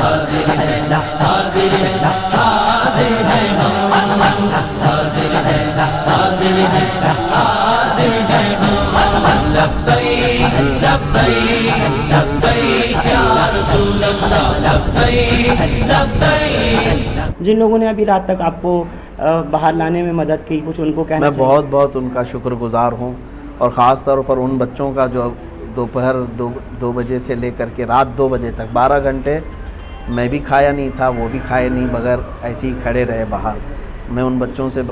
حاضر ہے حاضر ہے حاضر ہے حاضر ہے حاضر ہے حاضر ہے لبیک لبیک لبیک یا رسول اللہ لبیک لبیک. جن لوگوں نے ابھی رات تک آپ کو باہر لانے میں مدد کی، کچھ ان کو کہنا میں چاہیے؟ بہت بہت ان کا شکر گزار ہوں، اور خاص طور پر ان بچوں کا جو دوپہر 2 بجے سے لے کر کے رات 2 بجے تک 12 گھنٹے میں بھی کھایا نہیں تھا، وہ بھی کھائے نہیں، بغیر ایسے ہی کھڑے رہے باہر. میں ان بچوں سے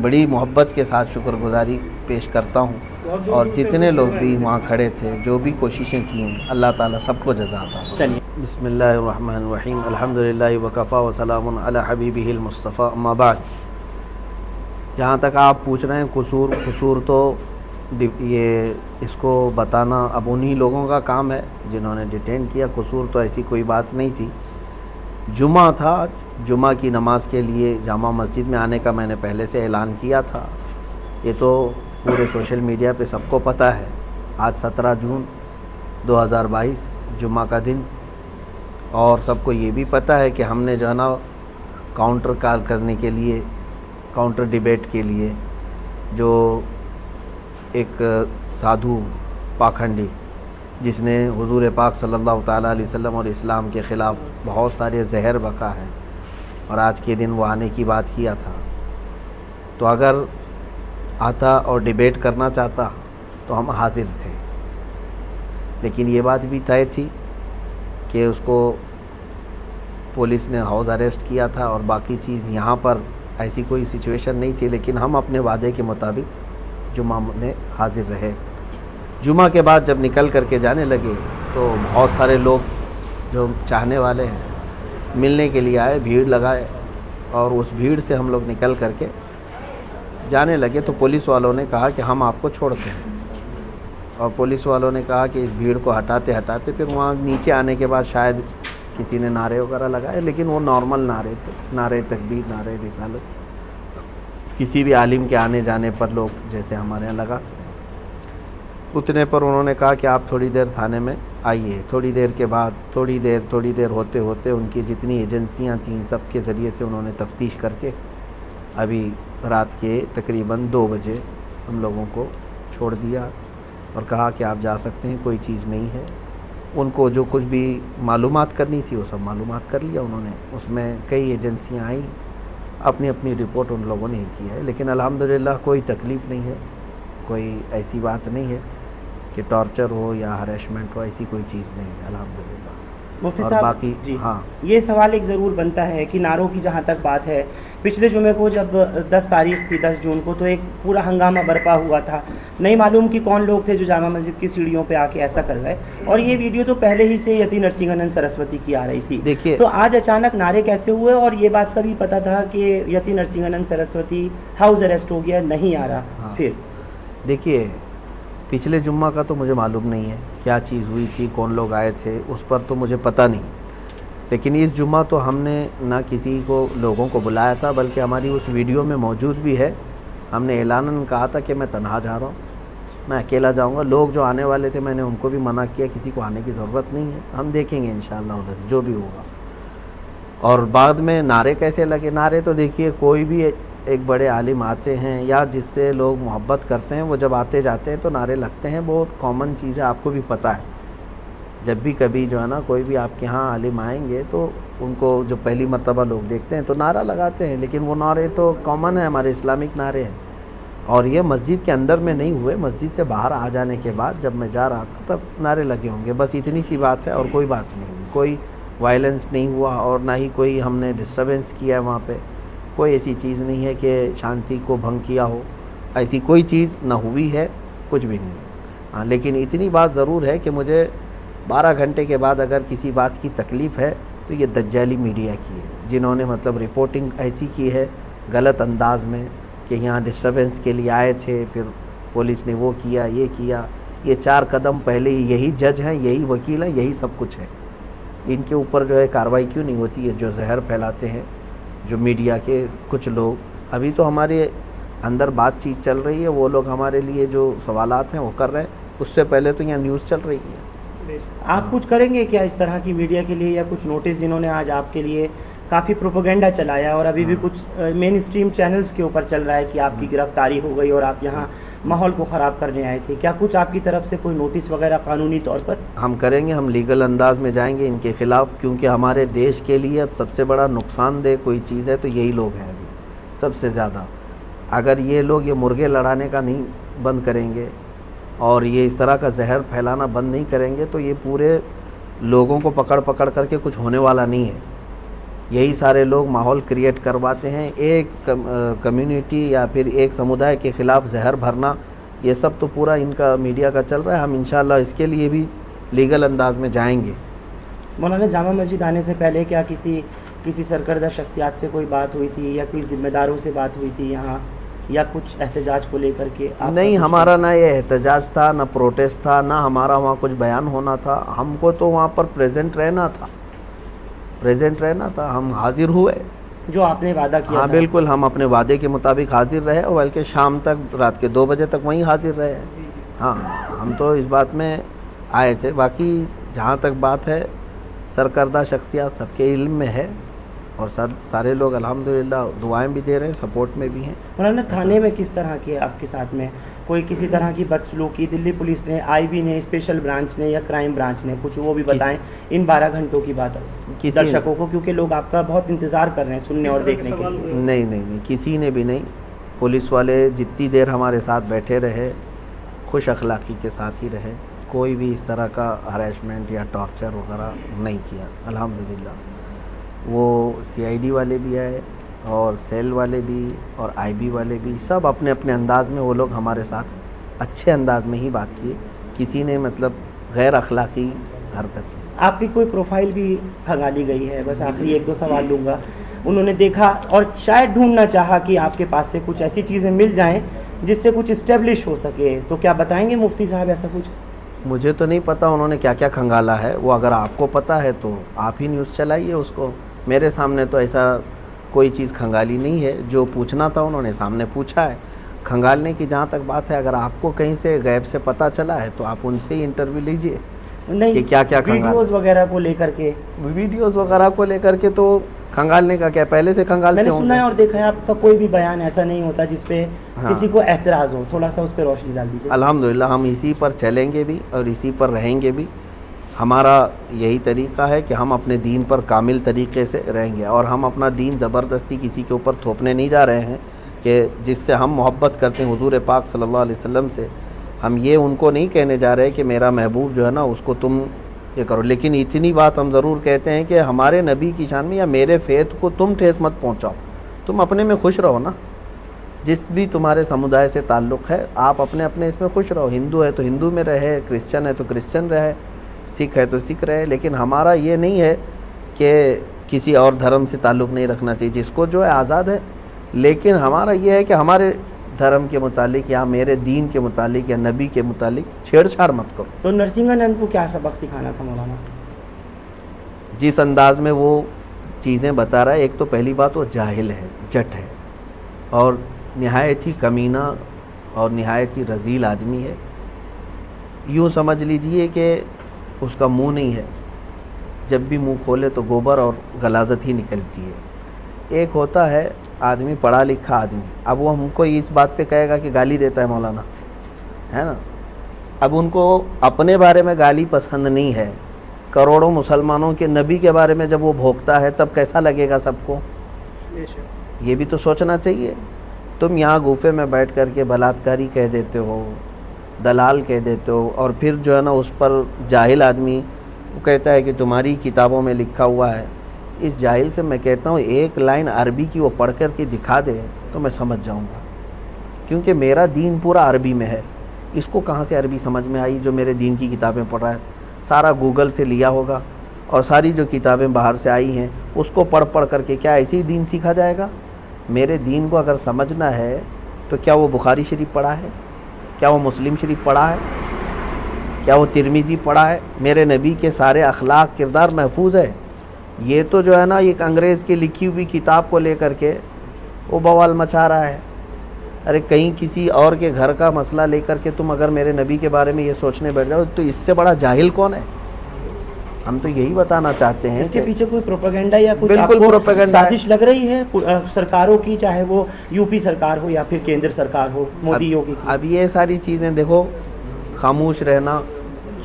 بڑی محبت کے ساتھ شکر گزاری پیش کرتا ہوں، اور جتنے لوگ بھی وہاں کھڑے تھے، جو بھی کوششیں کی ہیں، اللہ تعالیٰ سب کو جزا عطا فرمائے. چلیے بسم اللہ الرحمن الرحیم. الحمدللہ وکفا وسلام علی حبیبہ المصطفیٰ. اما بعد، جہاں تک آپ پوچھ رہے ہیں قصور تو یہ اس کو بتانا اب انہی لوگوں کا کام ہے جنہوں نے ڈیٹین کیا. قصور تو ایسی کوئی بات نہیں تھی. جمعہ تھا، جمعہ کی نماز کے لیے جامع مسجد میں آنے کا میں نے پہلے سے اعلان کیا تھا. یہ تو پورے سوشل میڈیا پہ سب کو پتہ ہے. آج 17 جون 2022 جمعہ کا دن، اور سب کو یہ بھی پتہ ہے کہ ہم نے جو ہے نا کاؤنٹر کال کرنے کے لیے، کاؤنٹر ڈیبیٹ کے لیے، جو ایک سادھو پاکھنڈی جس نے حضور پاک صلی اللہ تعالیٰ علیہ وسلم اور اسلام کے خلاف بہت سارے زہر بکا ہے، اور آج کے دن وہ آنے کی بات کیا تھا. تو اگر آتا اور ڈیبیٹ کرنا چاہتا تو ہم حاضر تھے، لیکن یہ بات بھی طے تھی کہ اس کو پولیس نے ہاؤس اریسٹ کیا تھا، اور باقی چیز یہاں پر ایسی کوئی سچویشن نہیں تھی. لیکن ہم اپنے وعدے کے مطابق جمعہ میں حاضر رہے. جمعہ کے بعد جب نکل کر کے جانے لگے تو بہت سارے لوگ جو چاہنے والے ہیں ملنے کے لیے آئے، بھیڑ لگائے، اور اس بھیڑ سے ہم لوگ نکل کر کے جانے لگے تو پولیس والوں نے کہا کہ ہم آپ کو چھوڑتے ہیں. اور پولیس والوں نے کہا کہ اس بھیڑ کو ہٹاتے ہٹاتے پھر وہاں نیچے آنے کے بعد شاید کسی نے نعرے وغیرہ لگائے، لیکن وہ نارمل نعرے تھے، نعرے تکبیر، نعرے رسالت، کسی بھی عالم کے آنے جانے پر لوگ جیسے ہمارے یہاں لگاتے. اتنے پر انہوں نے کہا کہ آپ تھوڑی دیر تھانے میں آئیے. تھوڑی دیر کے بعد تھوڑی دیر ہوتے ہوتے ان کی جتنی ایجنسیاں تھیں سب کے ذریعے سے انہوں نے تفتیش کر کے ابھی رات کے تقریباً 2 بجے ہم لوگوں کو چھوڑ دیا، اور کہا کہ آپ جا سکتے ہیں، کوئی چیز نہیں ہے. ان کو جو کچھ بھی معلومات کرنی تھی وہ سب معلومات کر لیا انہوں نے. اس میں کئی ایجنسیاں آئیں، اپنی اپنی رپورٹ ان لوگوں نے کی ہے. لیکن الحمدللہ کوئی تکلیف نہیں ہے، کوئی ایسی بات نہیں ہے کہ ٹارچر ہو یا ہریشمنٹ ہو، ایسی کوئی چیز نہیں ہے الحمدللہ. مفتی اور صاحب باقی جی ہاں، یہ سوال ایک ضرور بنتا ہے کہ نعروں کی جہاں تک بات ہے، پچھلے جمعے کو جب 10 تاریخ تھی 10 جون کو تو ایک پورا ہنگامہ برپا ہوا تھا. نہیں معلوم کہ کون لوگ تھے جو جامع مسجد کی سیڑھیوں پہ آ کے ایسا کر گئے، اور یہ ویڈیو تو پہلے ہی سے یتی نرسنگھنن سرسوتی کی آ رہی تھی. دیکھیے تو آج اچانک نعرے کیسے ہوئے؟ اور یہ بات کا بھی پتہ تھا کہ یتی نرسنگھنن سرسوتی ہاؤس اریسٹ ہو گیا، نہیں آ رہا. پھر دیکھیے پچھلے جمعہ کا تو مجھے معلوم نہیں ہے کیا چیز ہوئی تھی، کون لوگ آئے تھے، اس پر تو مجھے پتہ نہیں. لیکن اس جمعہ تو ہم نے نہ کسی کو لوگوں کو بلایا تھا، بلکہ ہماری اس ویڈیو میں موجود بھی ہے. ہم نے اعلاناً کہا تھا کہ میں تنہا جا رہا ہوں، میں اکیلا جاؤں گا. لوگ جو آنے والے تھے میں نے ان کو بھی منع کیا، کسی کو آنے کی ضرورت نہیں ہے، ہم دیکھیں گے انشاءاللہ ادھر جو بھی ہوگا. اور بعد میں نعرے کیسے لگے؟ نعرے تو دیکھیے کوئی بھی ایک بڑے عالم آتے ہیں یا جس سے لوگ محبت کرتے ہیں، وہ جب آتے جاتے ہیں تو نعرے لگتے ہیں. بہت کامن چیز ہے، آپ کو بھی پتہ ہے. جب بھی کبھی جو ہے نا کوئی بھی آپ کے ہاں عالم آئیں گے تو ان کو جو پہلی مرتبہ لوگ دیکھتے ہیں تو نعرہ لگاتے ہیں. لیکن وہ نعرے تو کامن ہے، ہمارے اسلامک نعرے ہیں. اور یہ مسجد کے اندر میں نہیں ہوئے، مسجد سے باہر آ جانے کے بعد جب میں جا رہا تھا تب نعرے لگے ہوں گے. بس اتنی سی بات ہے اور کوئی بات نہیں. کوئی وائلنس نہیں ہوا اور نہ ہی کوئی ہم نے ڈسٹربنس کیا ہے وہاں پہ. کوئی ایسی چیز نہیں ہے کہ شانتی کو بھنگ کیا ہو، ایسی کوئی چیز نہ ہوئی ہے، کچھ بھی نہیں. ہاں لیکن اتنی بات ضرور ہے کہ مجھے 12 گھنٹے کے بعد اگر کسی بات کی تکلیف ہے تو یہ دجالی میڈیا کی ہے، جنہوں نے مطلب رپورٹنگ ایسی کی ہے غلط انداز میں کہ یہاں ڈسٹربنس کے لیے آئے تھے، پھر پولیس نے وہ کیا یہ کیا. یہ 4 قدم پہلے ہی یہی جج ہیں، یہی وکیل ہیں، یہی سب کچھ ہے. ان کے اوپر جو ہے کارروائی کیوں نہیں ہوتی ہے؟ جو زہر پھیلاتے ہیں جو میڈیا کے کچھ لوگ. ابھی تو ہمارے اندر بات چیت چل رہی ہے، وہ لوگ ہمارے لیے جو سوالات ہیں وہ کر رہے ہیں. اس سے پہلے تو یہاں نیوز چل رہی ہے، آپ کچھ کریں گے کیا اس طرح کی میڈیا کے لیے، یا کچھ نوٹس جنہوں نے آج آپ کے لیے کافی پروپیگنڈا چلایا اور ابھی بھی کچھ مین اسٹریم چینلز کے اوپر چل رہا ہے کہ آپ کی گرفتاری ہو گئی اور آپ یہاں ماحول کو خراب کرنے آئے تھے، کیا کچھ آپ کی طرف سے کوئی نوٹس وغیرہ قانونی طور پر؟ ہم کریں گے، ہم لیگل انداز میں جائیں گے ان کے خلاف، کیونکہ ہمارے دیش کے لیے اب سب سے بڑا نقصان دہ کوئی چیز ہے تو یہی لوگ ہیں ابھی سب سے زیادہ۔ اگر یہ لوگ یہ مرغے لڑانے کا نہیں بند کریں گے اور یہ اس طرح کا زہر پھیلانا بند نہیں کریں گے تو یہ پورے لوگوں کو پکڑ کر کے کچھ ہونے والا نہیں ہے۔ یہی سارے لوگ ماحول کریٹ کرواتے ہیں، ایک کمیونٹی یا پھر ایک سمودائے کے خلاف زہر بھرنا، یہ سب تو پورا ان کا میڈیا کا چل رہا ہے۔ ہم انشاءاللہ اس کے لیے بھی لیگل انداز میں جائیں گے۔ مولانا، جامع مسجد آنے سے پہلے کیا کسی سرکردہ شخصیات سے کوئی بات ہوئی تھی یا کوئی ذمہ داروں سے بات ہوئی تھی یہاں، یا کچھ احتجاج کو لے کر کے؟ نہیں، ہمارا نہ یہ احتجاج تھا، نہ پروٹیسٹ تھا، نہ ہمارا وہاں کچھ بیان ہونا تھا۔ ہم کو تو وہاں پر پریزنٹ رہنا تھا، ہم حاضر ہوئے جو آپ نے وعدہ کیا ہاں تھا۔ بالکل، ہم اپنے وعدے کے مطابق حاضر رہے اور بلکہ شام تک، رات کے 2 بجے تک وہیں حاضر رہے۔ ہاں، ہم تو اس بات میں آئے تھے۔ باقی جہاں تک بات ہے سرکردہ شخصیات سب کے علم میں ہے اور سارے لوگ الحمدللہ دعائیں بھی دے رہے ہیں، سپورٹ میں بھی ہیں۔ مولانا، تھانے میں کس طرح کے آپ کے ساتھ میں کوئی کسی طرح کی بدسلوکی دلی پولیس نے، آئی بی نے، اسپیشل برانچ نے یا کرائم برانچ نے، کچھ وہ بھی بتائیں ان 12 گھنٹوں کی بات درشکوں کو، کیونکہ لوگ آپ کا بہت انتظار کر رہے ہیں سننے اور دیکھنے کے لیے؟ نہیں، کسی نے بھی نہیں۔ پولیس والے جتنی دیر ہمارے ساتھ بیٹھے رہے خوش اخلاقی کے ساتھ ہی رہے، کوئی بھی اس طرح کا ہریسمنٹ یا ٹارچر وغیرہ نہیں کیا الحمدللہ۔ وہ سی آئی ڈی والے بھی آئے اور سیل والے بھی اور آئی بی والے بھی، سب اپنے اپنے انداز میں وہ لوگ ہمارے ساتھ اچھے انداز میں ہی بات کی، کسی نے مطلب غیر اخلاقی حرکت۔ آپ کی کوئی پروفائل بھی کھنگالی گئی ہے؟ بس آخری 1-2 سوال لوں گا۔ انہوں نے دیکھا اور شاید ڈھونڈنا چاہا کہ آپ کے پاس سے کچھ ایسی چیزیں مل جائیں جس سے کچھ اسٹیبلش ہو سکے، تو کیا بتائیں گے مفتی صاحب ایسا کچھ؟ مجھے تو نہیں پتہ انہوں نے کیا کیا کھنگالا ہے، وہ اگر آپ کو پتہ ہے تو آپ ہی نیوز چلائیے اس کو۔ میرے سامنے تو ایسا کوئی چیز کھنگالی نہیں ہے، جو پوچھنا تھا انہوں نے سامنے پوچھا ہے۔ کھنگالنے کی جہاں تک بات ہے، اگر آپ کو کہیں سے غیب سے پتہ چلا ہے تو آپ ان سے ہی انٹرویو لیجئے کہ کیا کیا ویڈیوز وغیرہ کو لے کر کے؟ ویڈیوز وغیرہ کو لے کر کے تو کھنگالنے کا کیا، پہلے سے کھنگالتے میں ہوں نے سنا ہے اور دیکھا ہے آپ کا کوئی بھی بیان ایسا نہیں ہوتا جس پہ کسی کو اعتراض ہو، تھوڑا سا اس پہ روشنی ڈال دیجیے۔ الحمدللہ ہم اسی پر چلیں گے بھی اور اسی پر رہیں گے بھی۔ ہمارا یہی طریقہ ہے کہ ہم اپنے دین پر کامل طریقے سے رہیں گے، اور ہم اپنا دین زبردستی کسی کے اوپر تھوپنے نہیں جا رہے ہیں کہ جس سے ہم محبت کرتے ہیں حضور پاک صلی اللہ علیہ وسلم سے، ہم یہ ان کو نہیں کہنے جا رہے کہ میرا محبوب جو ہے نا اس کو تم یہ کرو، لیکن اتنی بات ہم ضرور کہتے ہیں کہ ہمارے نبی کی شان میں یا میرے فیت کو تم ٹھیس مت پہنچاؤ، تم اپنے میں خوش رہو نا، جس بھی تمہارے سمودائے سے تعلق ہے آپ اپنے اس میں خوش رہو، ہندو ہے تو ہندو میں رہے، کرسچن ہے تو کرسچن رہے، سکھ ہے تو سکھ رہے، لیکن ہمارا یہ نہیں ہے کہ کسی اور دھرم سے تعلق نہیں رکھنا چاہیے، جس کو جو ہے آزاد ہے، لیکن ہمارا یہ ہے کہ ہمارے دھرم کے متعلق یا میرے دین کے متعلق یا نبی کے متعلق چھیڑ چھاڑ مت کرو۔ تو نرسنگھانند کو کیا سبق سکھانا تھا مولانا؟ جس انداز میں وہ چیزیں بتا رہا ہے، ایک تو پہلی بات وہ جاہل ہے، جٹ ہے اور نہایت ہی کمینہ اور نہایت ہی رذیل آدمی ہے۔ یوں سمجھ لیجئے کہ اس کا منہ نہیں ہے، جب بھی منہ کھولے تو گوبر اور غلاظت ہی نکلتی ہے۔ ایک ہوتا ہے آدمی پڑھا لکھا آدمی، اب وہ ہم کو اس بات پہ کہے گا کہ گالی دیتا ہے مولانا، ہے نا، اب ان کو اپنے بارے میں گالی پسند نہیں ہے، کروڑوں مسلمانوں کے نبی کے بارے میں جب وہ بھوکتا ہے تب کیسا لگے گا سب کو، یہ بھی تو سوچنا چاہیے۔ تم یہاں گوفے میں بیٹھ کر کے بلاتکاری کہہ دیتے ہو، دلال کہہ دیتے ہو، اور پھر جو ہے نا اس پر جاہل آدمی وہ کہتا ہے کہ تمہاری کتابوں میں لکھا ہوا ہے۔ اس جاہل سے میں کہتا ہوں ایک لائن عربی کی وہ پڑھ کر کے دکھا دے تو میں سمجھ جاؤں گا، کیونکہ میرا دین پورا عربی میں ہے، اس کو کہاں سے عربی سمجھ میں آئی جو میرے دین کی کتابیں پڑھ رہا ہے؟ سارا گوگل سے لیا ہوگا، اور ساری جو کتابیں باہر سے آئی ہیں اس کو پڑھ کر کے کیا ایسے ہی دین سیکھا جائے گا؟ میرے دین کو اگر سمجھنا ہے تو کیا وہ بخاری شریف پڑھا ہے؟ کیا وہ مسلم شریف پڑھا ہے؟ کیا وہ ترمذی پڑھا ہے؟ میرے نبی کے سارے اخلاق کردار محفوظ ہے؟ یہ تو جو ہے نا ایک انگریز کی لکھی ہوئی کتاب کو لے کر کے وہ بوال مچا رہا ہے۔ ارے کہیں کسی اور کے گھر کا مسئلہ لے کر کے تم اگر میرے نبی کے بارے میں یہ سوچنے بیٹھ جاؤ تو اس سے بڑا جاہل کون ہے؟ ہم تو یہی بتانا چاہتے ہیں اس کے پیچھے کوئی پروپیگنڈا یا کچھ بالکل آپ کو پروپیگنڈا سازش لگ رہی ہے سرکاروں کی، چاہے وہ یو پی سرکار ہو یا پھر کیندر سرکار ہو، مودی یوگی کی؟ اب یہ ساری چیزیں دیکھو، خاموش رہنا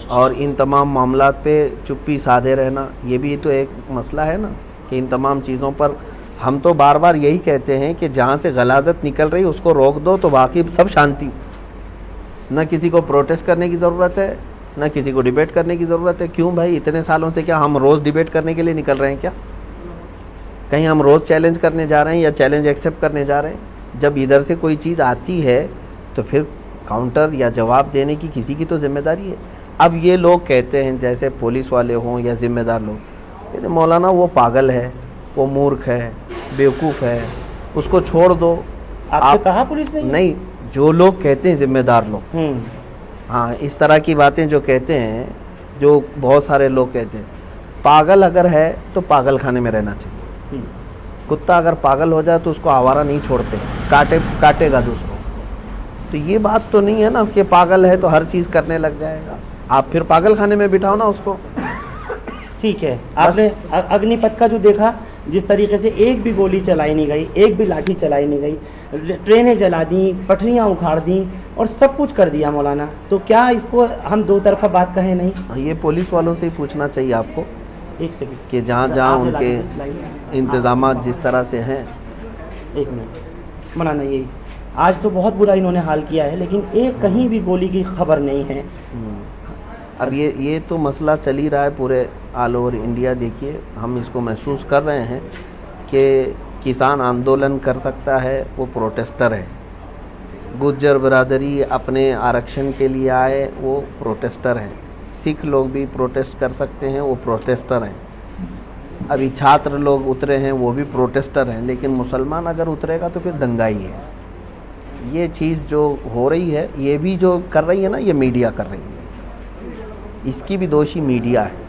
اور ان تمام معاملات پہ چپی سادھے رہنا، یہ بھی تو ایک مسئلہ ہے نا کہ ان تمام چیزوں پر ہم تو بار بار یہی کہتے ہیں کہ جہاں سے غلاظت نکل رہی اس کو روک دو تو باقی سب شانتی، نہ کسی کو پروٹیسٹ کرنے کی ضرورت ہے، نہ کسی کو ڈیبیٹ کرنے کی ضرورت ہے۔ کیوں بھائی اتنے سالوں سے کیا ہم روز ڈیبیٹ کرنے کے لیے نکل رہے ہیں کیا؟ کہیں ہم روز چیلنج کرنے جا رہے ہیں یا چیلنج ایکسیپٹ کرنے جا رہے ہیں؟ جب ادھر سے کوئی چیز آتی ہے تو پھر کاؤنٹر یا جواب دینے کی کسی کی تو ذمہ داری ہے۔ اب یہ لوگ کہتے ہیں جیسے پولیس والے ہوں یا ذمہ دار لوگ، کہتے ہیں مولانا وہ پاگل ہے، وہ مورکھ ہے، بیوقوف ہے، اس کو چھوڑ دو۔ آپ سے کہا پولیس نے؟ نہیں، جو لوگ کہتے ہیں ذمہ دار لوگ، ہاں اس طرح کی باتیں جو کہتے ہیں، جو بہت سارے لوگ کہتے ہیں، پاگل اگر ہے تو پاگل خانے میں رہنا چاہیے۔ کتا اگر پاگل ہو جائے تو اس کو آوارہ نہیں چھوڑتے، کاٹے گا دوسروں۔ تو یہ بات تو نہیں ہے نا کہ پاگل ہے تو ہر چیز کرنے لگ جائے گا، آپ پھر پاگل خانے میں بٹھاؤ نا اس کو۔ ٹھیک ہے، آپ نے اگنی پتھ کا جو دیکھا، جس طریقے سے ایک بھی گولی چلائی نہیں گئی، ایک بھی لاٹھی چلائی نہیں گئی، ٹرینیں جلا دیں، پٹریاں اکھاڑ دیں اور سب کچھ کر دیا مولانا، تو کیا اس کو ہم دو طرفہ بات کہیں نہیں؟ یہ پولیس والوں سے ہی پوچھنا چاہیے آپ کو ایک سیکنڈ کہ جہاں جہاں ان کے انتظامات جس طرح سے ہیں۔ ایک منٹ مولانا، یہی آج تو بہت برا انہوں نے حال کیا ہے، لیکن ایک کہیں بھی گولی کی خبر نہیں ہے۔ اب یہ تو مسئلہ چل ہی رہا ہے پورے آل اوور انڈیا۔ دیکھیے ہم اس کو محسوس کر رہے ہیں کہ کسان آندولن کر سکتا ہے، وہ پروٹیسٹر ہے۔ گجر برادری اپنے آرکشن کے لیے آئے، وہ پروٹیسٹر ہیں۔ سکھ لوگ بھی پروٹیسٹ کر سکتے ہیں، وہ پروٹیسٹر ہیں۔ ابھی چھاتر لوگ اترے ہیں، وہ بھی پروٹیسٹر ہیں۔ لیکن مسلمان اگر اترے گا تو پھر دنگائی ہے۔ یہ چیز جو ہو رہی ہے، یہ بھی جو کر رہی ہے نا، یہ میڈیا کر رہی ہے، اس کی بھی دوشی میڈیا ہے۔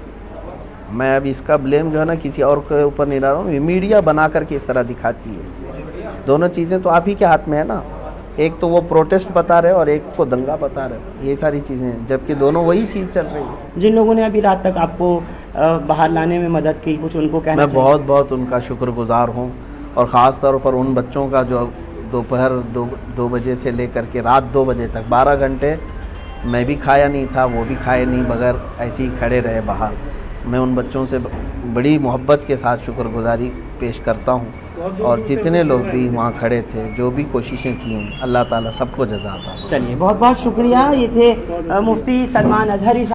میں اب اس کا بلیم جو ہے نا کسی اور کے اوپر نہیں ڈال رہا ہوں، یہ میڈیا بنا کر کے اس طرح دکھاتی ہے۔ دونوں چیزیں تو آپ ہی کے ہاتھ میں ہے نا، ایک تو وہ پروٹیسٹ بتا رہے اور ایک کو دنگا بتا رہے، یہ ساری چیزیں ہیں، جبکہ دونوں وہی چیز چل رہی ہے۔ جن لوگوں نے ابھی رات تک آپ کو باہر لانے میں مدد کی، کچھ ان کو کہنا میں چاہیے؟ بہت ان کا شکر گزار ہوں، اور خاص طور پر ان بچوں کا جو دوپہر 2 بجے سے لے کر کے رات 2 بجے تک 12 گھنٹے میں بھی کھایا نہیں تھا، وہ بھی کھائے نہیں، بغیر ایسے ہی کھڑے رہے باہر۔ میں ان بچوں سے بڑی محبت کے ساتھ شکر گزاری پیش کرتا ہوں، اور جتنے لوگ بھی وہاں کھڑے تھے، جو بھی کوششیں کی ہیں، اللہ تعالیٰ سب کو جزا عطا فرمائے۔ چلیے، بہت بہت شکریہ۔ یہ تھے مفتی سلمان اظہری صاحب۔